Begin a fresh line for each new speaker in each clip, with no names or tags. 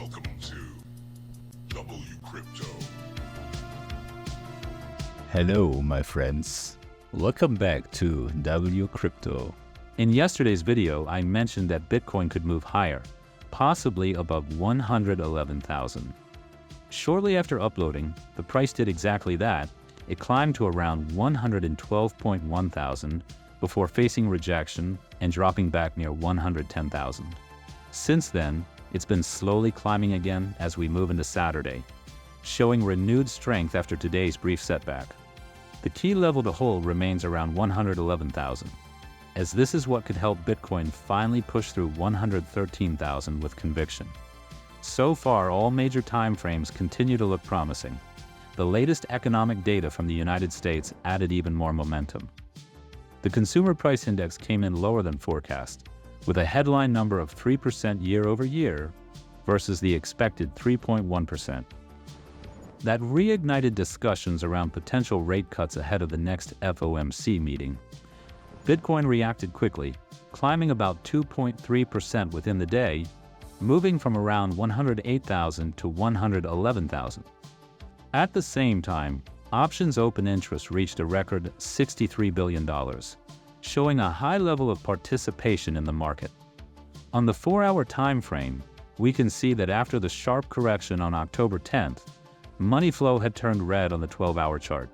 Welcome to WCrypto.
Hello, my friends. Welcome back to WCrypto. In yesterday's video, I mentioned that Bitcoin could move higher, possibly above 111,000. Shortly after uploading, the price did exactly that. It climbed to around 112.1 thousand before facing rejection and dropping back near 110,000. Since then, it's been slowly climbing again as we move into Saturday, showing renewed strength after today's brief setback. The key level to hold remains around 111,000, as this is what could help Bitcoin finally push through 113,000 with conviction. So far, all major timeframes continue to look promising. The latest economic data from the United States added even more momentum. The consumer price index came in lower than forecast, with a headline number of 3% year over year versus the expected 3.1%. That reignited discussions around potential rate cuts ahead of the next FOMC meeting. Bitcoin reacted quickly, climbing about 2.3% within the day, moving from around 108,000 to 111,000. At the same time, options open interest reached a record $63 billion, showing a high level of participation in the market. On the 4-hour time frame, we can see that after the sharp correction on October 10th, money flow had turned red on the 12-hour chart.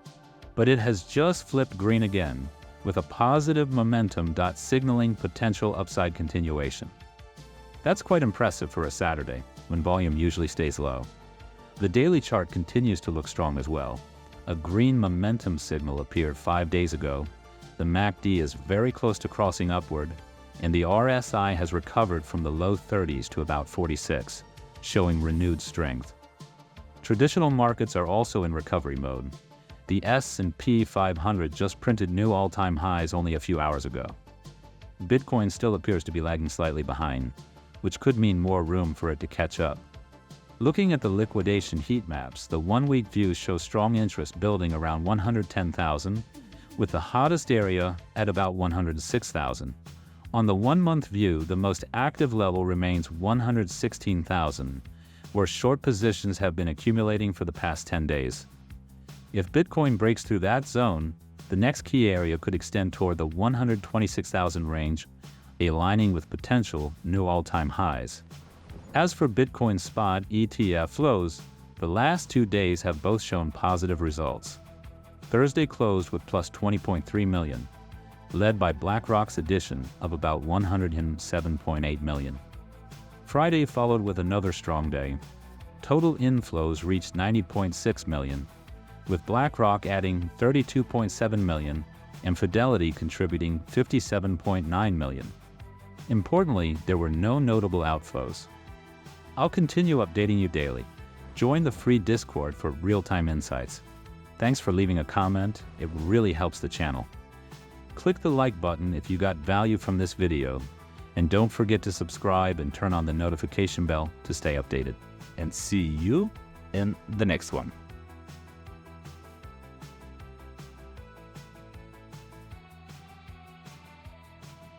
But it has just flipped green again, with a positive momentum signaling potential upside continuation. That's quite impressive for a Saturday, when volume usually stays low. The daily chart continues to look strong as well. A green momentum signal appeared 5 days ago. The MACD is very close to crossing upward, and the RSI has recovered from the low 30s to about 46, showing renewed strength. Traditional markets are also in recovery mode. The S&P 500 just printed new all-time highs only a few hours ago. Bitcoin still appears to be lagging slightly behind, which could mean more room for it to catch up. Looking at the liquidation heat maps, the one-week view shows strong interest building around 110,000, with the hottest area at about 106,000. On the 1-month view, the most active level remains 116,000, where short positions have been accumulating for the past 10 days. If Bitcoin breaks through that zone, the next key area could extend toward the 126,000 range, aligning with potential new all-time highs. As for Bitcoin spot ETF flows, the last 2 days have both shown positive results. Thursday closed with plus 20.3 million, led by BlackRock's addition of about 107.8 million. Friday followed with another strong day. Total inflows reached 90.6 million, with BlackRock adding 32.7 million and Fidelity contributing 57.9 million. Importantly, there were no notable outflows. I'll continue updating you daily. Join the free Discord for real-time insights. Thanks for leaving a comment, it really helps the channel. Click the like button if you got value from this video, and don't forget to subscribe and turn on the notification bell to stay updated. And see you in the next one.